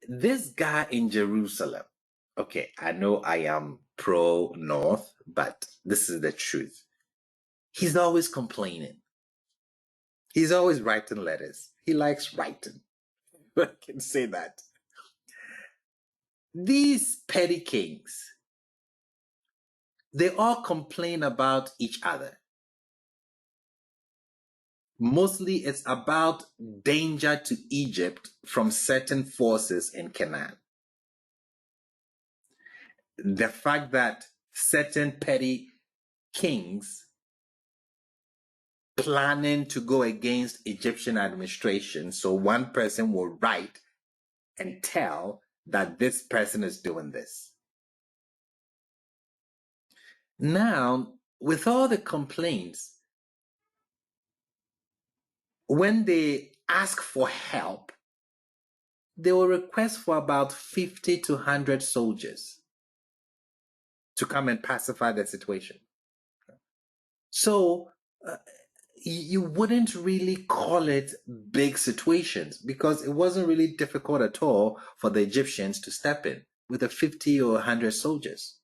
this guy in Jerusalem, okay, I know I am pro-North, but this is the truth. He's always complaining. He's always writing letters. He likes writing. I can say that. These petty kings, they all complain about each other. Mostly it's about danger to Egypt from certain forces in Canaan. The fact that certain petty kings planning to go against Egyptian administration, so one person will write and tell that this person is doing this. Now, with all the complaints, when they ask for help, they will request for about 50 to 100 soldiers to come and pacify the situation. So you wouldn't really call it big situations because it wasn't really difficult at all for the Egyptians to step in with the 50 or 100 soldiers.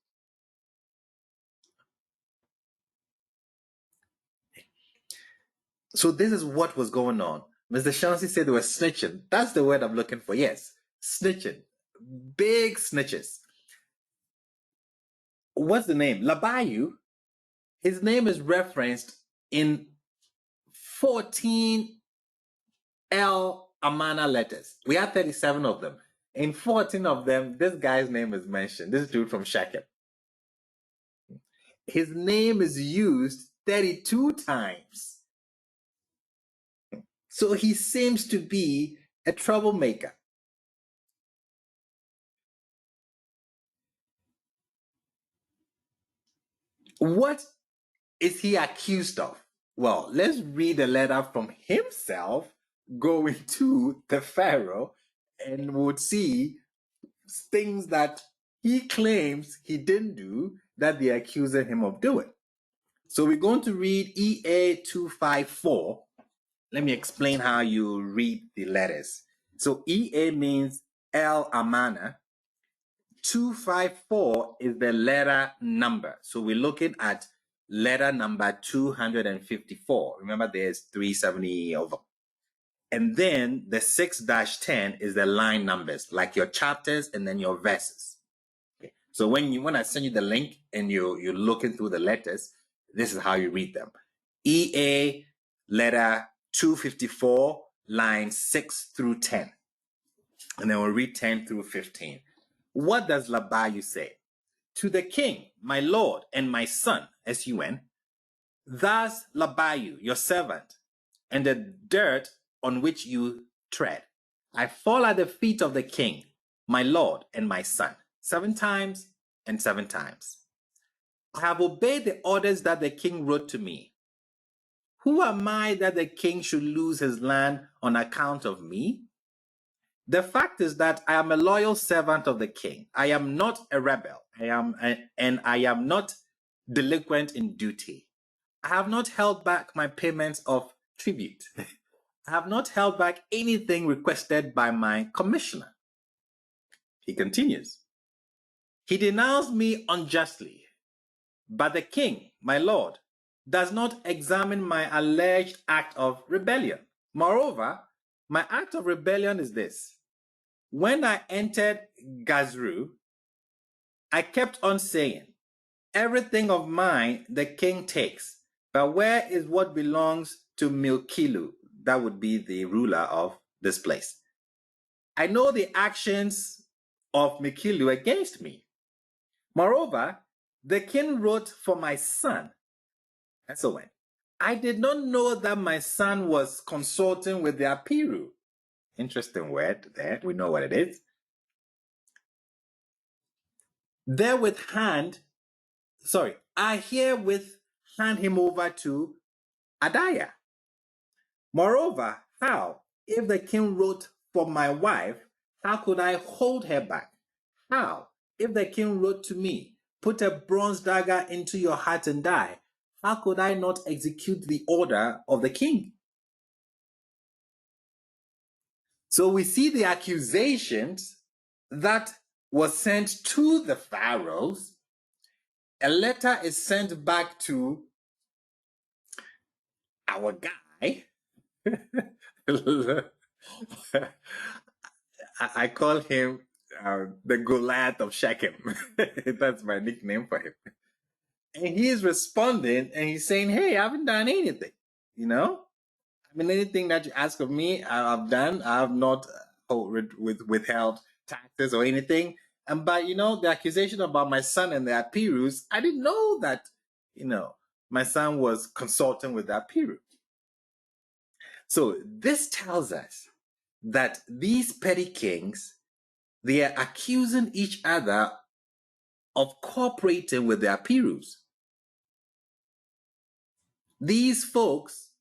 So this is what was going on. Mr. Shansi said they were snitching. That's the word I'm looking for. Yes, snitching. Big snitches. What's the name? Labayu. His name is referenced in 14 Amarna letters. We have 37 of them. In 14 of them, this guy's name is mentioned. This dude from Shechem. His name is used 32 times. So he seems to be a troublemaker. What is he accused of? Well, let's read a letter from himself going to the Pharaoh, and we'll see things that he claims he didn't do that they're accusing him of doing. So we're going to read EA 254. Let me explain how you read the letters. So EA means El Amarna. 254 is the letter number. So we're looking at letter number 254. Remember, there's 370 of them. And then the 6-10 is the line numbers, like your chapters and then your verses. Okay. So when I send you the link and you're looking through the letters, this is how you read them. EA letter 254, lines 6 through 10. And then we'll read 10 through 15. What does Labayu say? To the king, my lord, and my son, S-U-N, thus Labayu, your servant, and the dirt on which you tread. I fall at the feet of the king, my lord, and my son, 7 times and 7 times. I have obeyed the orders that the king wrote to me. Who am I that the king should lose his land on account of me? The fact is that I am a loyal servant of the king. I am not a rebel. I am not delinquent in duty. I have not held back my payments of tribute. I have not held back anything requested by my commissioner. He continues. He denounced me unjustly, but the king, my lord, does not examine my alleged act of rebellion. Moreover, my act of rebellion is this. When I entered Jezreel, I kept on saying, everything of mine the king takes, but where is what belongs to Milkilu? That would be the ruler of this place. I know the actions of Milkilu against me. Moreover, the king wrote for my son. And so when I did not know that my son was consulting with the Apiru. Interesting word there. We know what it is. I herewith hand him over to Adiah. Moreover, how? If the king wrote for my wife, how could I hold her back? How? If the king wrote to me, put a bronze dagger into your heart and die, how could I not execute the order of the king? So we see the accusations that was sent to the pharaohs, a letter is sent back to our guy. I call him the Goliath of Shechem. That's my nickname for him. And he is responding and he's saying, hey, I haven't done anything. You know, I mean, anything that you ask of me, I've done. I have not withheld taxes or anything. But, you know, the accusation about my son and the Apirus, I didn't know that, you know, my son was consulting with the Apirus. So this tells us that these petty kings, they are accusing each other of cooperating with the Apirus. These folks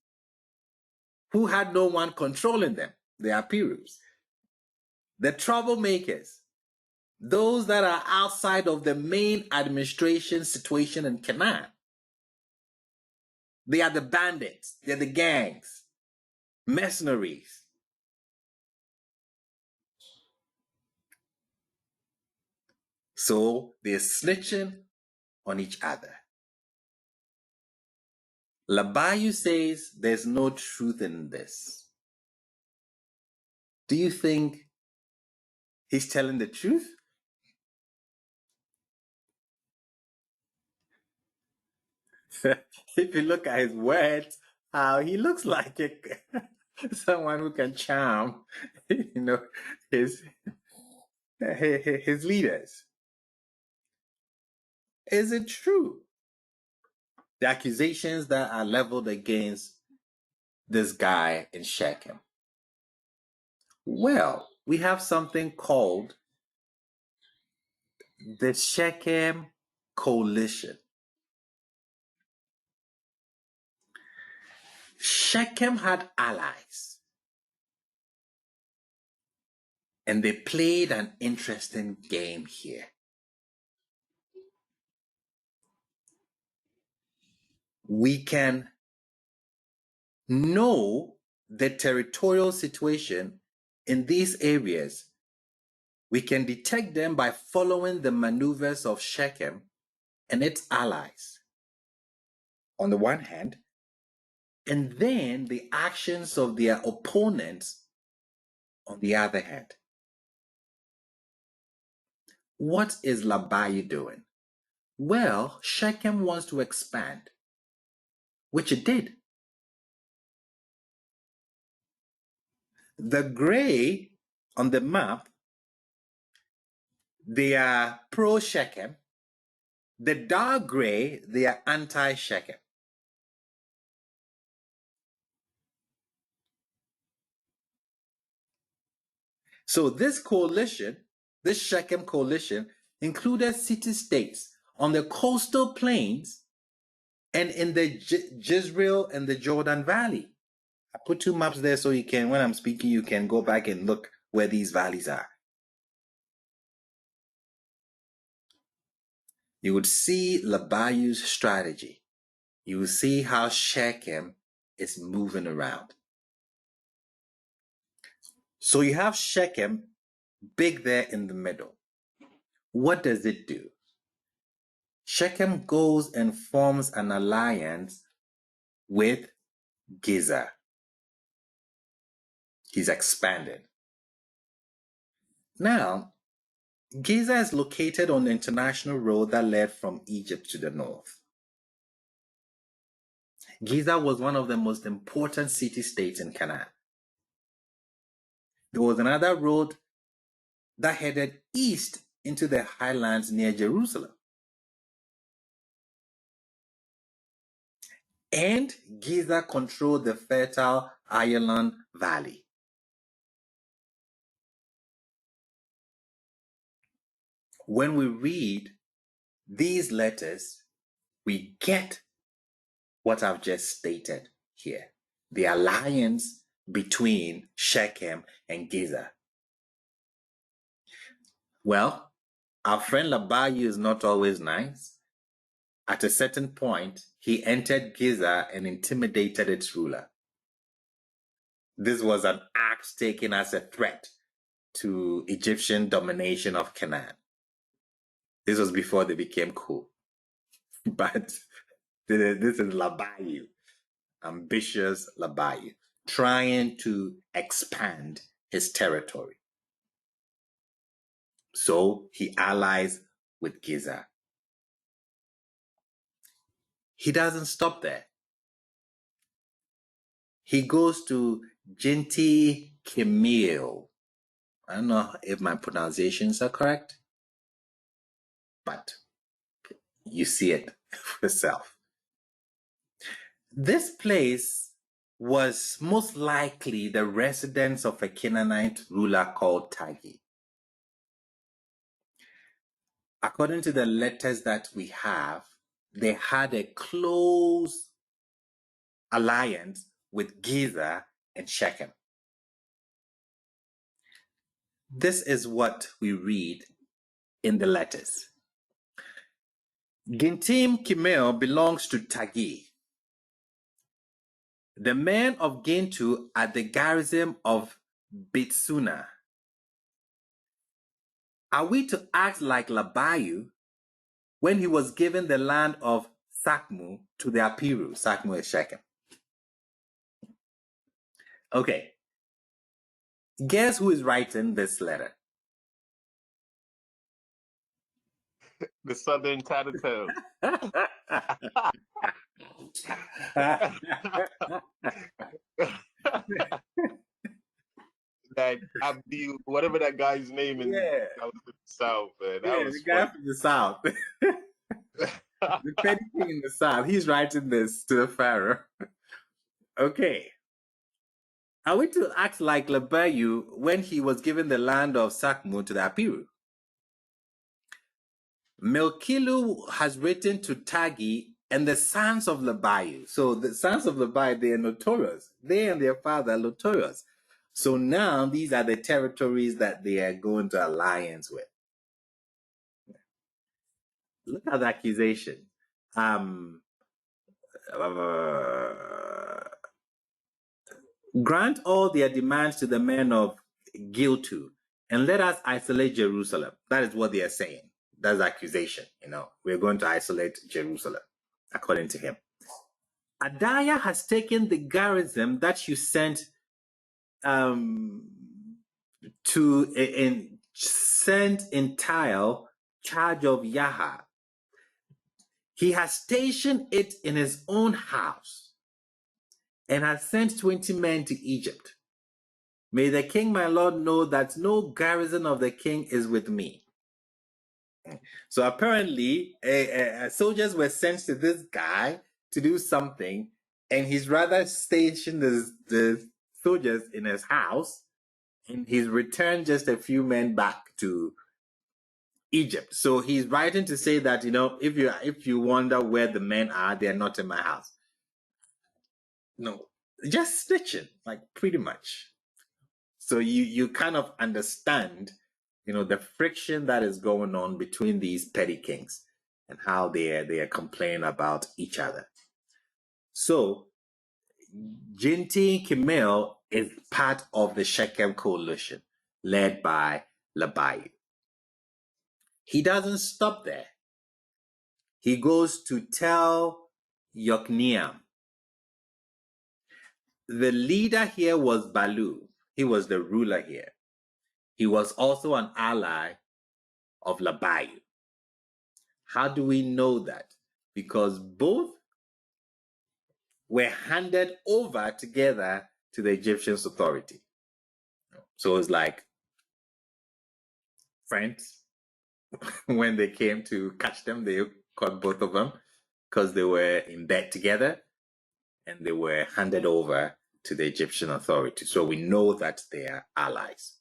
who had no one controlling them, the Apirus, the troublemakers, those that are outside of the main administration situation in Canaan. They are the bandits, they're the gangs, mercenaries. So they're snitching on each other. Labayu says there's no truth in this. Do you think he's telling the truth? If you look at his words, how he looks like someone who can charm, you know, his leaders. Is it true? The accusations that are leveled against this guy in Shechem. Well, we have something called the Shechem Coalition. Shechem had allies, and they played an interesting game here. We can know the territorial situation in these areas. We can detect them by following the maneuvers of Shechem and its allies, on the one hand, and then the actions of their opponents on the other hand. What is Labayu doing? Well, Shechem wants to expand, which it did. The gray on the map, they are pro-Shechem. The dark gray, they are anti-Shechem. So this coalition, this Shechem coalition, included city-states on the coastal plains and in the Jezreel and the Jordan Valley. I put two maps there so you can, when I'm speaking, you can go back and look where these valleys are. You would see Labayu's strategy. You will see how Shechem is moving around. So you have Shechem big there in the middle. What does it do? Shechem goes and forms an alliance with Giza. He's expanded. Now, Giza is located on the international road that led from Egypt to the north. Giza was one of the most important city-states in Canaan. There was another road that headed east into the highlands near Jerusalem. And Giza controlled the fertile Ireland Valley. When we read these letters, we get what I've just stated here. The alliance between Shechem and Giza. Well, our friend Labayu is not always nice. At a certain point, he entered Giza and intimidated its ruler. This was an act taken as a threat to Egyptian domination of Canaan. This was before they became cool. But this is Labayu, ambitious Labayu, trying to expand his territory. So he allies with Giza. He doesn't stop there. He goes to Jinti Kimil. I don't know if my pronunciations are correct, but you see it for yourself. This place was most likely the residence of a Canaanite ruler called Tagi. According to the letters that we have, they had a close alliance with Giza and Shechem. This is what we read in the letters. Gintim Kimel belongs to Tagi. The men of Gintu are the garrison of Bitsuna. Are we to act like Labayu when he was given the land of Sakmu to the Apiru? Sakmu is Shechem. Okay. Guess who is writing this letter? The Southern Tattletale. That Abdi, whatever that guy's name in, that was in the South, man. That was the guy from the South. The petty king in the South. He's writing this to the Pharaoh. Okay. Are we to act like Labayu when he was given the land of Sakmu to the Apiru? Melkilu has written to Tagi and the sons of Labayu. So the sons of Labayu, they are notorious. They and their father are notorious. So now these are the territories that they are going to alliance with. Look at the accusation. Grant all their demands to the men of Giltu, and let us isolate Jerusalem. That is what they are saying. That's the accusation. We're going to isolate Jerusalem, according to him. Adaiah has taken the garrison that you sent in Tyre, charge of Yaha. He has stationed it in his own house and has sent 20 men to Egypt. May the king, my lord, know that no garrison of the king is with me. So apparently, soldiers were sent to this guy to do something, and he's rather stationed the soldiers in his house, and he's returned just a few men back to Egypt. So he's writing to say that, if you wonder where the men are, they're not in my house. No, just snitching, like pretty much. So you kind of understand, the friction that is going on between these petty kings and how they are complaining about each other. So Jinti Kimel is part of the Shechem coalition led by Labayu. He doesn't stop there. He goes to tell Yokneam. The leader here was Balu. He was the ruler here. He was also an ally of Labayu. How do we know that? Because both were handed over together to the Egyptian authority. So it's like friends. When they came to catch them, they caught both of them because they were in bed together and they were handed over to the Egyptian authority. So we know that they are allies.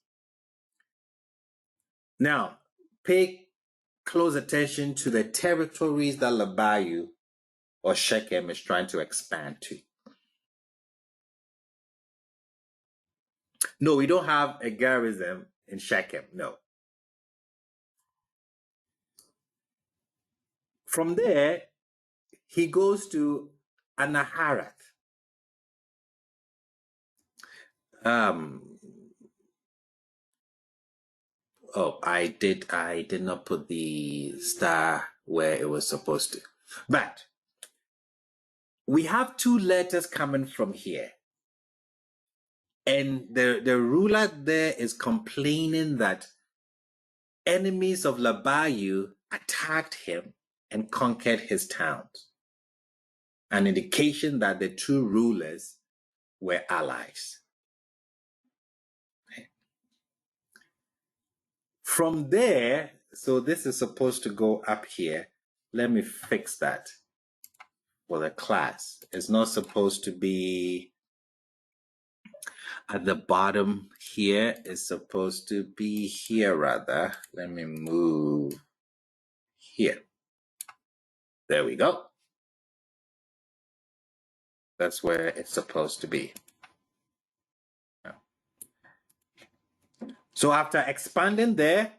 Now, pay close attention to the territories that Labayu or Shechem is trying to expand to. No, we don't have a garrison in Shechem, no. From there, he goes to Anaharath. Oh, I did not put the star where it was supposed to. But we have two letters coming from here. And the ruler there is complaining that enemies of Labayu attacked him and conquered his towns. An indication that the two rulers were allies. From there, so this is supposed to go up here. Let me fix that for the class. It's not supposed to be at the bottom here. It's supposed to be here rather. Let me move here. There we go. That's where it's supposed to be. So after expanding there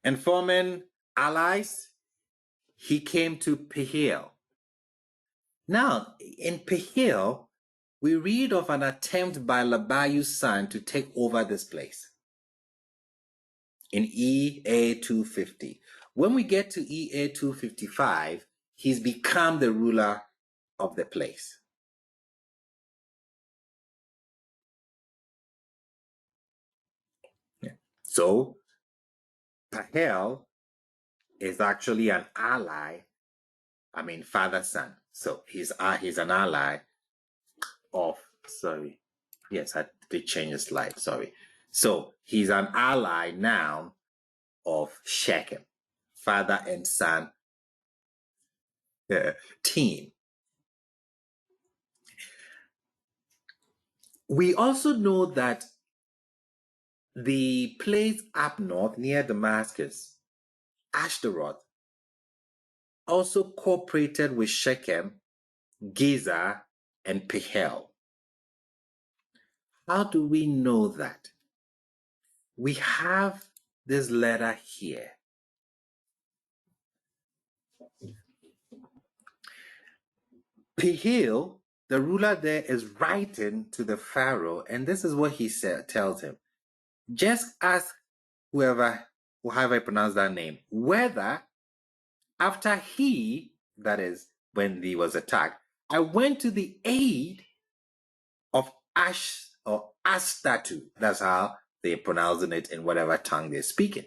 and forming allies, he came to Pihil. Now, in Pihil, we read of an attempt by Labayu's son to take over this place in EA 250. When we get to EA 255, he's become the ruler of the place. So, Pahel is actually an ally, father-son. So he's an ally of, yes, I did change the slide, sorry. So he's an ally now of Shechem, father and son team. We also know that the place up north near Damascus, Ashtaroth, also cooperated with Shechem, Gezer, and Pihel. How do we know that? We have this letter here. Pihil, the ruler there, is writing to the Pharaoh, and this is what he tells him. Just ask however I pronounce that name, whether after he, that is, when he was attacked, I went to the aid of Astatu. That's how they're pronouncing it in whatever tongue they're speaking.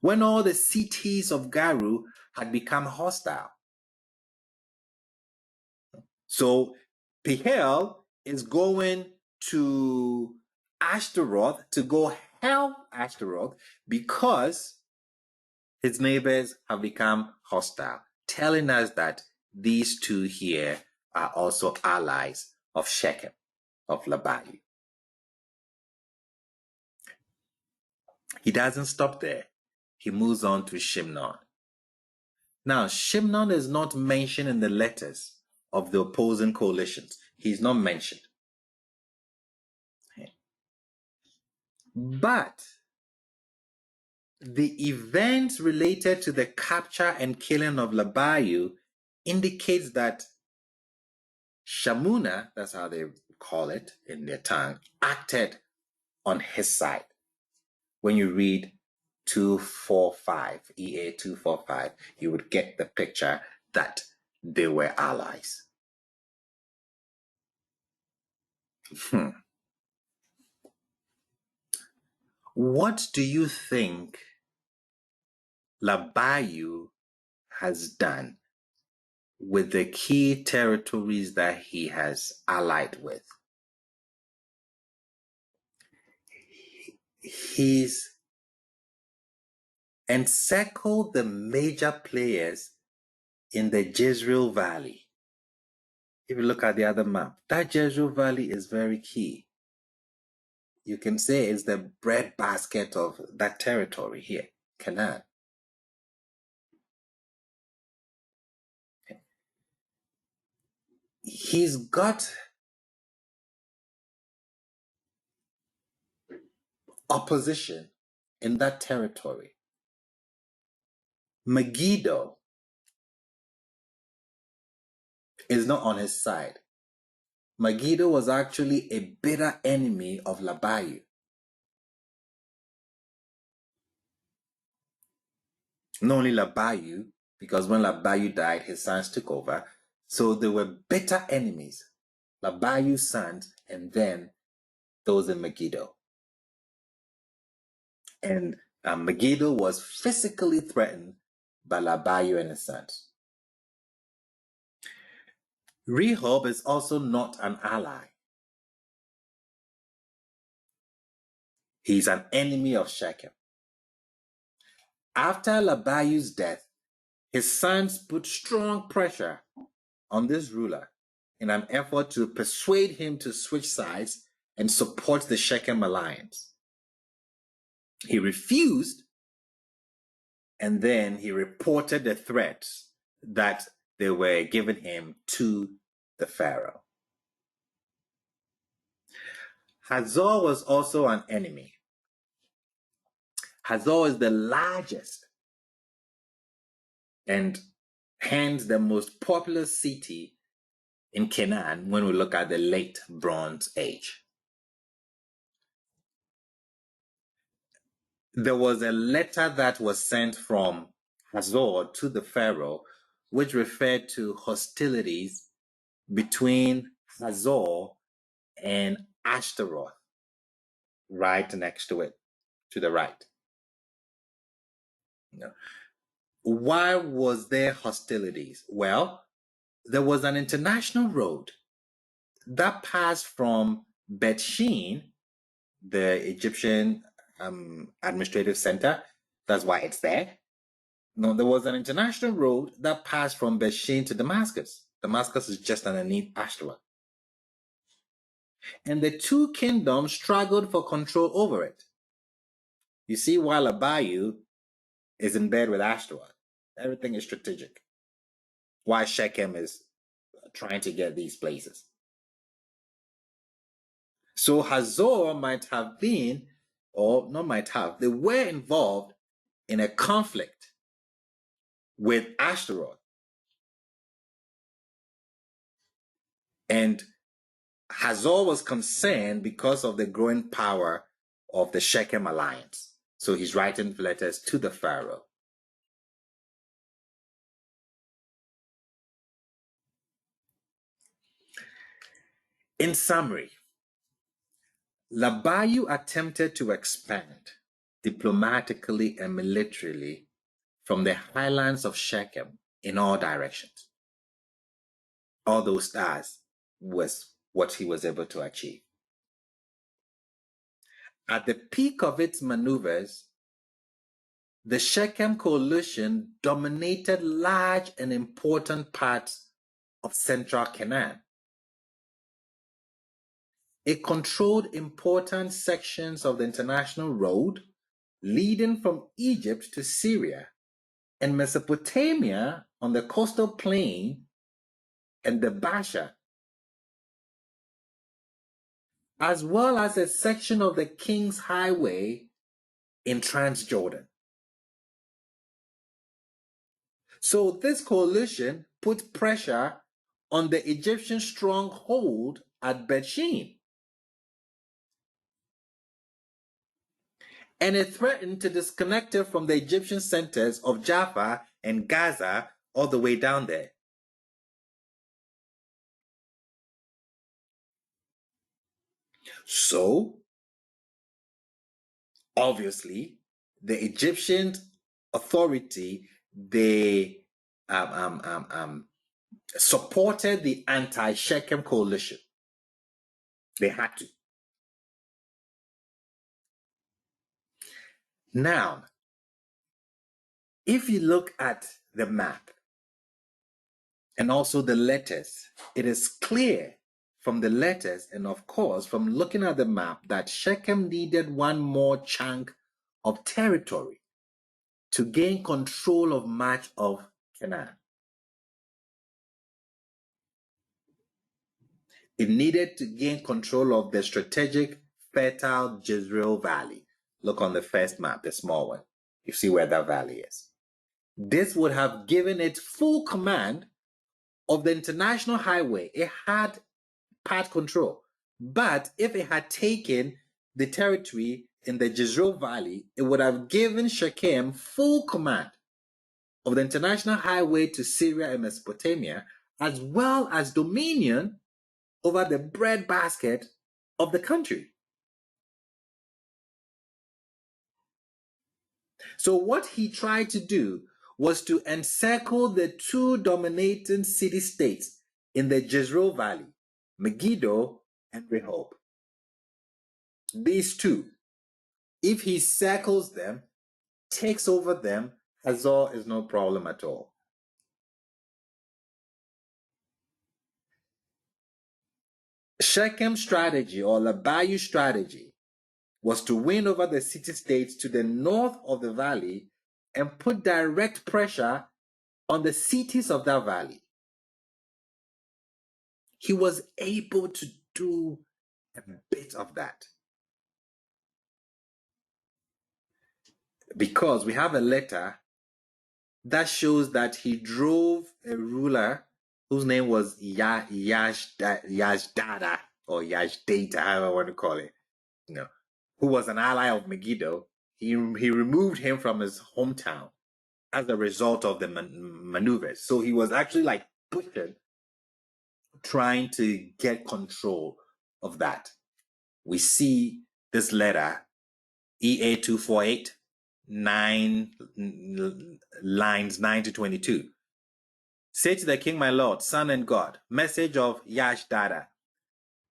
When all the cities of Garu had become hostile. So Pihel is going to Ashtaroth to go help Ashtaroth because his neighbors have become hostile, telling us that these two here are also allies of Shechem, of Labayu. He doesn't stop there. He moves on to Shimnon. Now, Shimnon is not mentioned in the letters of the opposing coalitions. He's not mentioned. But the events related to the capture and killing of Labayu indicates that Shamuna, that's how they call it in their tongue, acted on his side. When you read 245, EA 245, you would get the picture that they were allies. What do you think Labayu has done with the key territories that he has allied with? He's encircled the major players in the Jezreel Valley. If you look at the other map, that Jezreel Valley is very key. You can say it's the breadbasket of that territory here, Canaan. He's got opposition in that territory. Megiddo is not on his side. Megiddo was actually a bitter enemy of Labayu. Not only Labayu, because when Labayu died, his sons took over. So they were bitter enemies. Labayu's sons, and then those in Megiddo. And Megiddo was physically threatened by Labayu and his sons. Rehob is also not an ally. He's an enemy of Shechem. After Labayu's death, his sons put strong pressure on this ruler in an effort to persuade him to switch sides and support the Shechem alliance. He refused, and then he reported the threats that they were giving him to the Pharaoh. Hazor was also an enemy. Hazor is the largest and hence the most populous city in Canaan when we look at the late Bronze Age. There was a letter that was sent from Hazor to the Pharaoh, which referred to hostilities between Hazor and Ashtaroth, right next to it, to the right. Why was there hostilities? Well, there was an international road that passed from Bet-Shean, the Egyptian administrative center. That's why it's there. No, there was an international road that passed from Bet-Shean to Damascus. Damascus is just underneath Ashtaroth. And the two kingdoms struggled for control over it. You see why Labayu is in bed with Ashtaroth. Everything is strategic. Why Shechem is trying to get these places. So Hazor might have been, or not might have, they were involved in a conflict with Ashtaroth. And Hazor was concerned because of the growing power of the Shechem alliance. So he's writing letters to the Pharaoh. In summary, Labayu attempted to expand diplomatically and militarily from the highlands of Shechem in all directions. All those stars was what he was able to achieve. At the peak of its maneuvers, the Shechem coalition dominated large and important parts of central Canaan. It controlled important sections of the international road leading from Egypt to Syria and Mesopotamia on the coastal plain and the Basha, as well as a section of the King's Highway in Transjordan. So this coalition put pressure on the Egyptian stronghold at Bet-Shean, and it threatened to disconnect it from the Egyptian centers of Jaffa and Gaza all the way down there. So, obviously, the Egyptian authority, they supported the anti-Shechem coalition. They had to. Now, if you look at the map and also the letters, it is clear from the letters and of course from looking at the map that Shechem needed one more chunk of territory to gain control of much of Canaan. It needed to gain control of the strategic, fertile Jezreel Valley. Look on the first map, the small one. You see where that valley is. This would have given it full command of the international highway. It had part control. But if it had taken the territory in the Jezreel Valley, it would have given Shechem full command of the international highway to Syria and Mesopotamia, as well as dominion over the breadbasket of the country. So what he tried to do was to encircle the two dominating city-states in the Jezreel Valley, Megiddo and Rehob. These two, if he circles them, takes over them, Hazor is no problem at all. Shechem's strategy, or Labayu strategy, was to win over the city-states to the north of the valley and put direct pressure on the cities of that valley. He was able to do a bit of that. Because we have a letter that shows that he drove a ruler whose name was Yashdada or Yashdata, however I want to call it, who was an ally of Megiddo. He removed him from his hometown as a result of the maneuvers. So he was actually like pushing, trying to get control of that. We see this letter, EA 248, lines 9 to 22. Say to the king, my lord, son and God, message of Yashdada,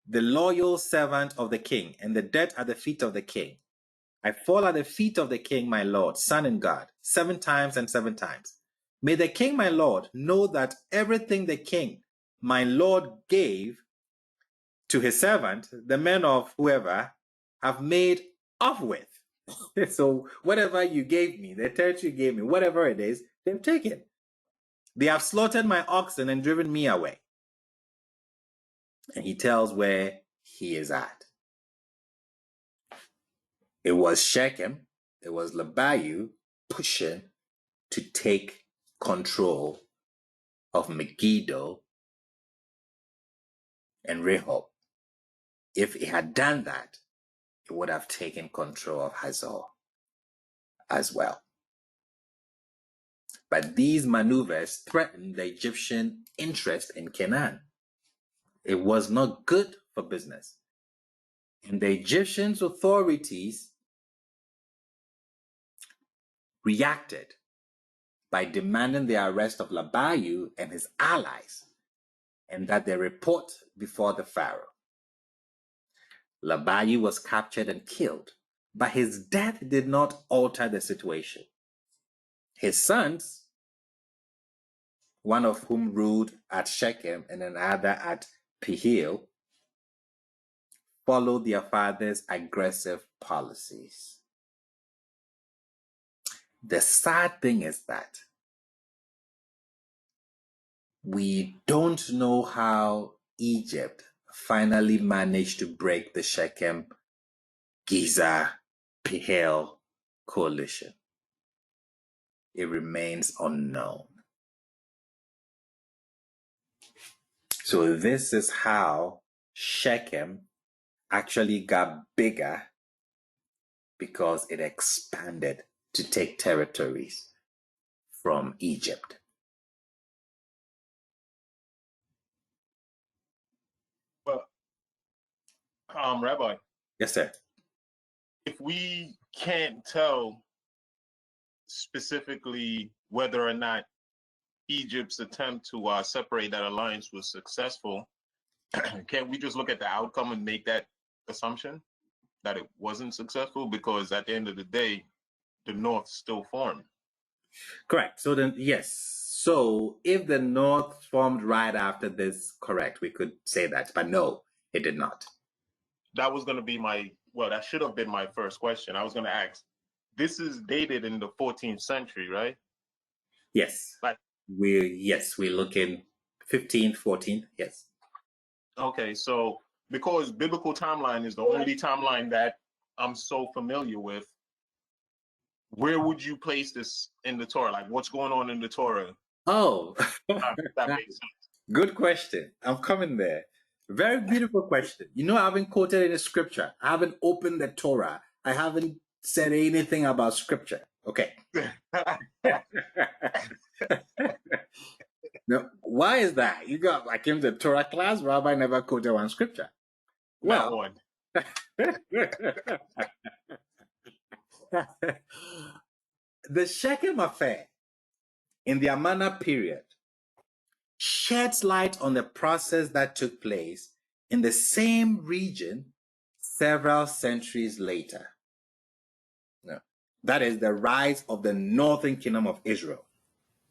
the loyal servant of the king, and the debt at the feet of the king. I fall at the feet of the king, my lord, son and God, 7 times and 7 times. May the king, my lord, know that everything the king, my lord, gave to his servant, the men of whoever, have made off with. So whatever you gave me, the territory you gave me, whatever it is, they've taken. They have slaughtered my oxen and driven me away. And he tells where he is at. It was Shechem, it was Labayu pushing to take control of Megiddo and Rehob. If he had done that, he would have taken control of Hazor as well. But these maneuvers threatened the Egyptian interest in Canaan. It was not good for business. And the Egyptian authorities reacted by demanding the arrest of Labayu and his allies, and that they report before the Pharaoh. Labayu was captured and killed, but his death did not alter the situation. His sons, one of whom ruled at Shechem and another at Pihil, followed their father's aggressive policies. The sad thing is that we don't know how Egypt finally managed to break the Shechem, Giza, Pihil coalition. It remains unknown. So this is how Shechem actually got bigger, because it expanded to take territories from Egypt. Well, Rabbi. Yes, sir. If we can't tell specifically whether or not Egypt's attempt to separate that alliance was successful, can't we just look at the outcome and make that assumption that it wasn't successful? Because at the end of the day, the North still formed. Correct. So then, yes. So if the North formed right after this, correct, we could say that. But no, it did not. That was going to be that should have been my first question. I was going to ask, this is dated in the 14th century, right? Yes. Like, we're looking 15th, 14th, yes. Okay, so because biblical timeline is the only timeline that I'm so familiar with, where would you place this in the Torah? Like, what's going on in the Torah? Oh, that makes sense. Good question. I'm coming there. Very beautiful question. I haven't quoted any scripture. I haven't opened the Torah. I haven't said anything about scripture. Okay. Now, why is that? I came to the Torah class, Rabbi never quoted one scripture. Not Well, one. the Shechem affair in the Amarna period sheds light on the process that took place in the same region several centuries later. No. That is the rise of the northern kingdom of Israel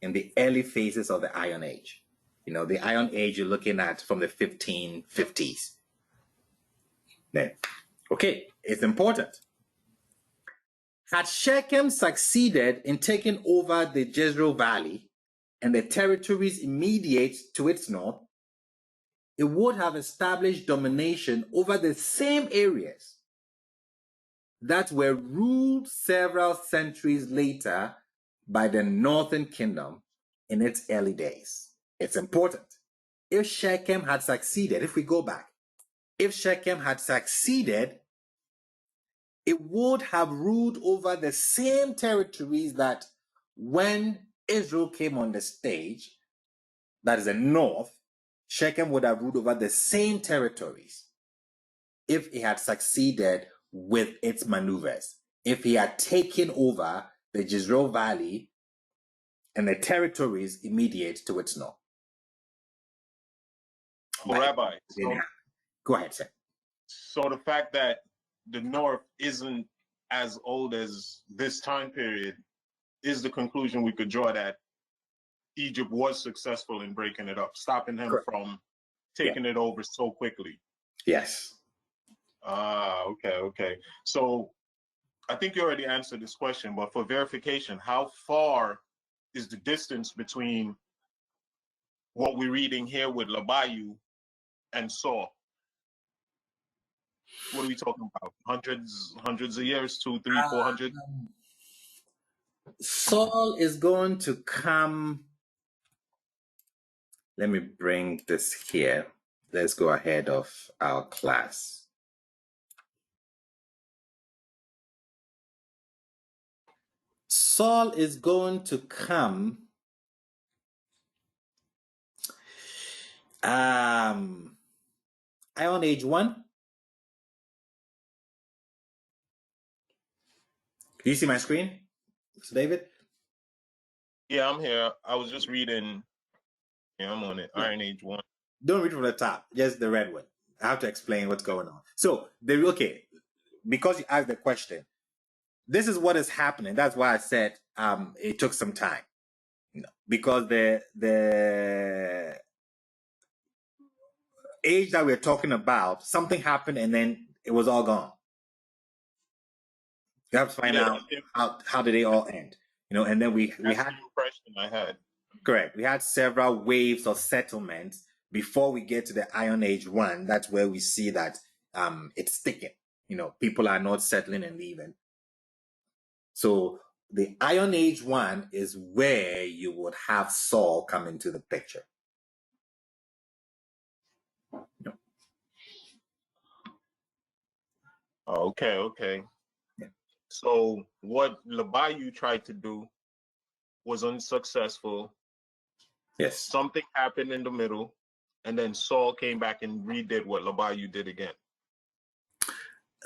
in the early phases of the Iron Age. The Iron Age you're looking at from the 1550s. Then, okay, it's important. Had Shechem succeeded in taking over the Jezreel Valley and the territories immediate to its north, it would have established domination over the same areas that were ruled several centuries later by the northern kingdom in its early days. It's important. If Shechem had succeeded, if we go back, if Shechem had succeeded, it would have ruled over the same territories that when Israel came on the stage, that is the north, Shechem would have ruled over the same territories if it had succeeded with its maneuvers. If he had taken over the Jezreel Valley and the territories immediate to its north. Rabbi, go ahead, sir. So the fact that the North isn't as old as this time period is the conclusion we could draw that Egypt was successful in breaking it up, stopping him from taking it over so quickly. Yes. Okay. So I think you already answered this question, but for verification, how far is the distance between what we're reading here with Labayu and Saul? What are we talking about? Hundreds of years, 200, 300, 400? Saul is going to come. Let me bring this here. Let's go ahead of our class. Saul is going to come Iron Age 1. Can you see my screen, Mr. David? Yeah, I'm here. I was just reading. Yeah, I'm on it. Yeah. Iron Age 1. Don't read from the top, just the red one. I have to explain what's going on. So, because you asked the question, this is what is happening. That's why I said it took some time. Because the age that we're talking about, something happened and then it was all gone. You have to find out how did they all end. And then we had the impression I had. Correct. We had several waves of settlements before we get to the Iron Age 1. That's where we see that it's sticking. People are not settling and leaving. So the Iron Age 1 is where you would have Saul come into the picture. Okay. Yeah. So what Labayu tried to do was unsuccessful. Yes. Something happened in the middle, and then Saul came back and redid what Labayu did again.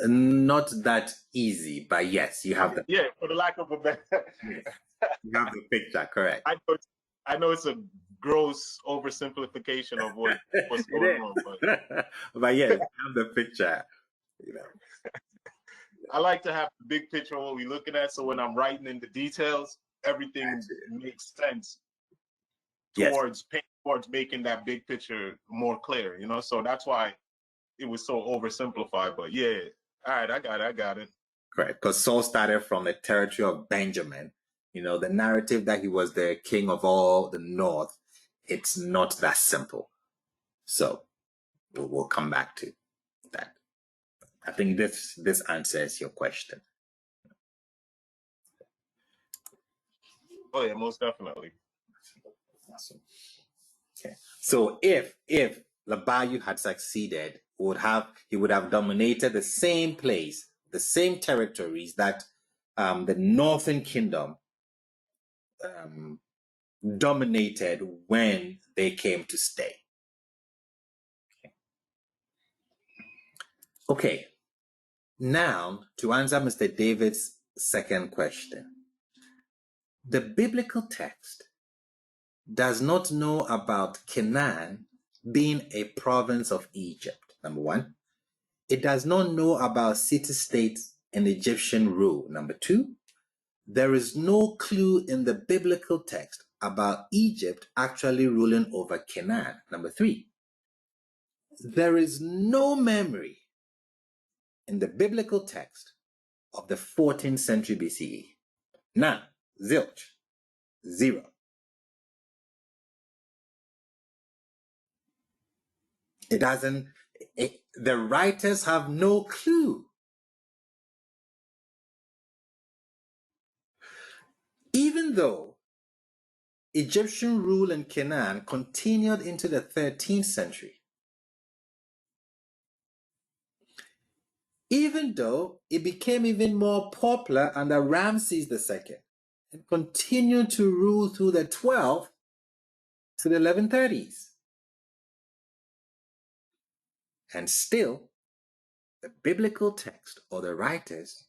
Not that easy, but yes, you have Yeah, for the lack of a better. You have the picture, correct. I know it's a gross oversimplification of what's going on, but yes, you have the picture. I like to have the big picture of what we're looking at, so when I'm writing in the details, everything makes sense towards making that big picture more clear, So that's why it was so oversimplified. But yeah, all right, I got it. Correct, because Saul started from the territory of Benjamin. The narrative that he was the king of all the north, it's not that simple. So we'll come back to that. I think this answers your question. Oh yeah, most definitely. Awesome. Okay. So if Labayu had succeeded, he would have dominated the same place, the same territories that the northern kingdom dominated when they came to stay. Okay, now to answer Mr. David's second question. The biblical text does not know about Canaan being a province of Egypt, number one. It does not know about city-states and Egyptian rule, number two. There is no clue in the biblical text about Egypt actually ruling over Canaan, number three. There is no memory in the biblical text of the 14th century BCE. None. Zilch. Zero. The writers have no clue. Even though Egyptian rule in Canaan continued into the 13th century, even though it became even more popular under Ramses II and continued to rule through the 12th to the 1130s. And still, the biblical text or the writers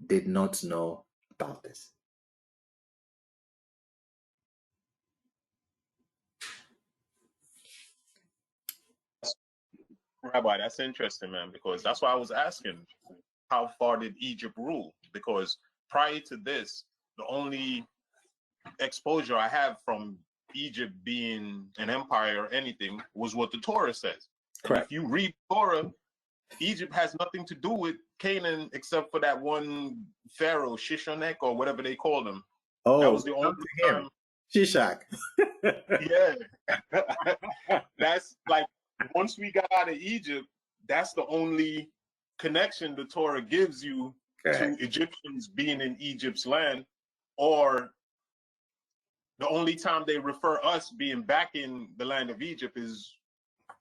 did not know about this. Rabbi, that's interesting, man, because that's why I was asking, how far did Egypt rule? Because prior to this, the only exposure I have from Egypt being an empire or anything was what the Torah says. Correct. And if you read Torah, Egypt has nothing to do with Canaan except for that one pharaoh, Shishonek, or whatever they called him. Oh, that was the only time. Shishak. Yeah. That's like, once we got out of Egypt, that's the only connection the Torah gives you to Egyptians being in Egypt's land, or the only time they refer us being back in the land of Egypt is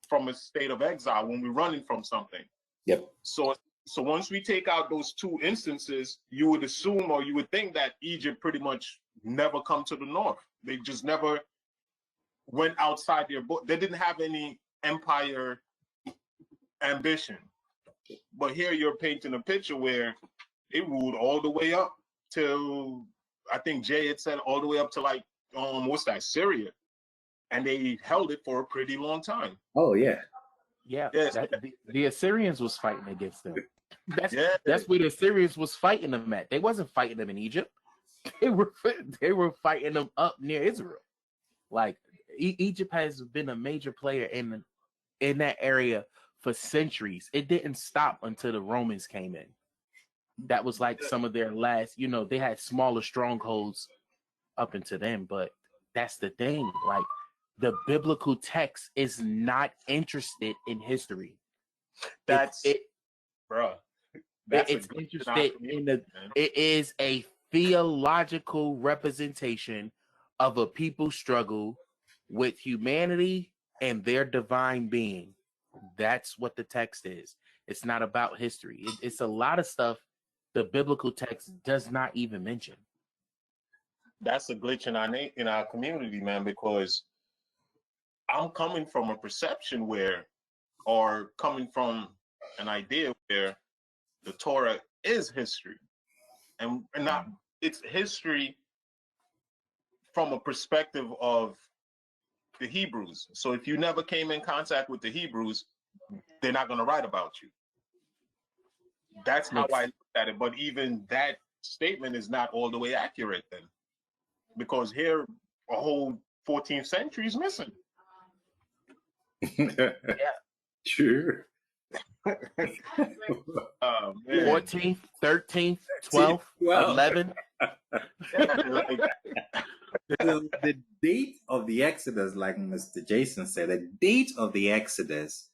from a state of exile when we're running from something. Yep. So once we take out those two instances, you would assume, or you would think, that Egypt pretty much never come to the north. They just never went outside their book. They didn't have any empire ambition. But here you're painting a picture where it ruled all the way up till, I think Jay had said, all the way up to like, what's that, Syria. And they held it for a pretty long time. Oh, yeah. Yeah, the Assyrians was fighting against them. That's where the Assyrians was fighting them at. They wasn't fighting them in Egypt. They were fighting them up near Israel. Like Egypt has been a major player in that area for centuries. It didn't stop until the Romans came in. That was like some of their last. They had smaller strongholds up into them, but that's the thing. Like, the biblical text is not interested in history. That's interested in it is a theological representation of a people's struggle with humanity and their divine being. That's what the text is. It's not about history. It's a lot of stuff the biblical text does not even mention. That's a glitch in our community, man, because I'm coming from a perception or coming from an idea where the Torah is history, and not, it's history from a perspective of the Hebrews. So if you never came in contact with the Hebrews, they're not going to write about you. That's how I look at it. But even that statement is not all the way accurate then, because here a whole 14th century is missing. Yeah, true. 14th, 13th, 12th, 11th. The date of the Exodus, like Mr. Jason said, the date of the Exodus,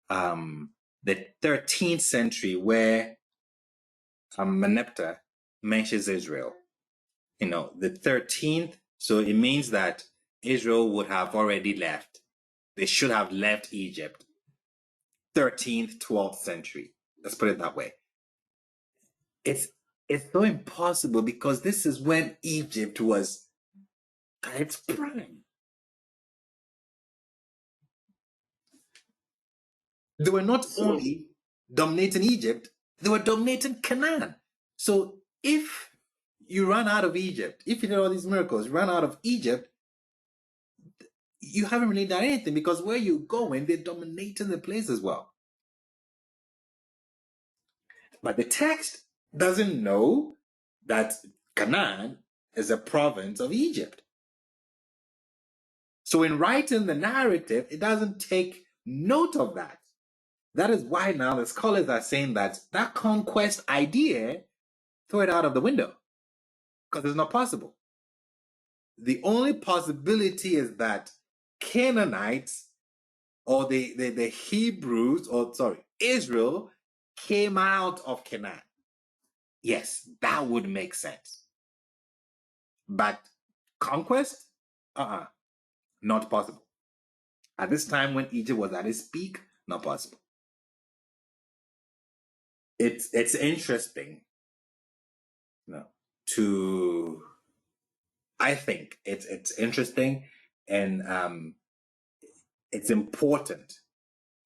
the 13th century, where Merneptah mentions Israel. The 13th, so it means that Israel would have already left. They should have left Egypt. 13th, 12th century. Let's put it that way. It's so impossible because this is when Egypt was at its prime. They were not only dominating Egypt, they were dominating Canaan. So if you run out of Egypt, if you did all these miracles, run out of Egypt, you haven't really done anything because where you're going, they're dominating the place as well. But the text doesn't know that Canaan is a province of Egypt. So in writing the narrative, it doesn't take note of that. That is why now the scholars are saying that that conquest idea, throw it out of the window because it's not possible. The only possibility is that Canaanites or the Hebrews, Israel came out of Canaan. Yes, that would make sense. But conquest? Not possible. At this time when Egypt was at its peak, not possible. It's interesting, I think it's interesting and it's important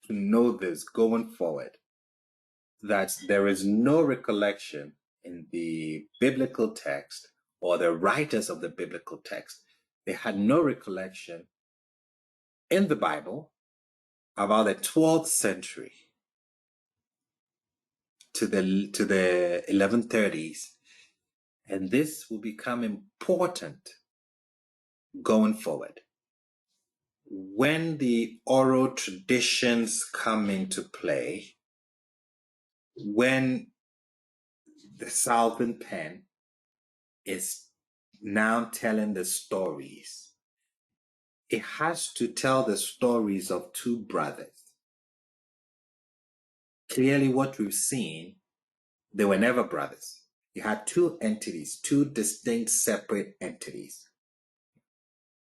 to know this going forward, that there is no recollection in the biblical text or the writers of the biblical text. They had no recollection in the Bible about the 12th century to the 1130s. And this will become important going forward. When the oral traditions come into play, when the Southern pen is now telling the stories, it has to tell the stories of two brothers. Clearly, what we've seen, they were never brothers. You had two entities, two distinct, separate entities.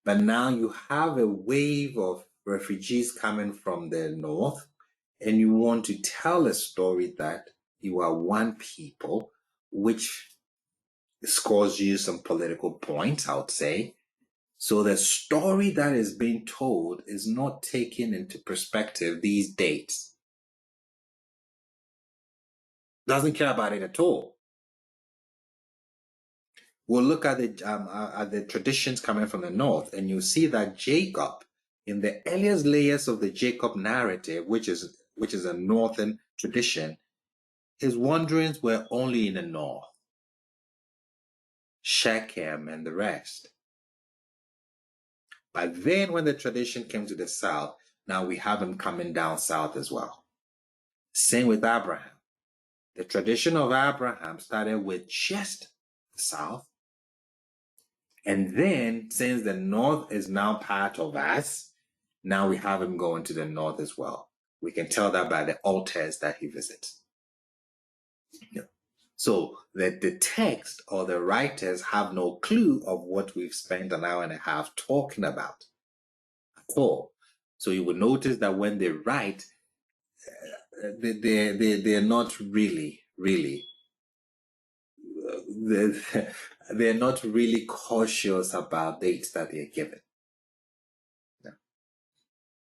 But now you have a wave of refugees coming from the north, and you want to tell a story that you are one people, which scores you some political points, I would say. So the story that is being told is not taken into perspective these dates. Doesn't care about it at all. We'll look at the traditions coming from the north, and you'll see that Jacob, in the earliest layers of the Jacob narrative, which is a northern tradition, his wanderings were only in the north, Shechem and the rest. But then when the tradition came to the south, now we have him coming down south as well. Same with Abraham. The tradition of Abraham started with just the south. And then, since the north is now part of us, now we have him going to the north as well. We can tell that by the altars that he visits. So the text or the writers have no clue of what we've spent an hour and a half talking about at all. So you will notice that when they write, they're not really they're not really cautious about dates that they're given.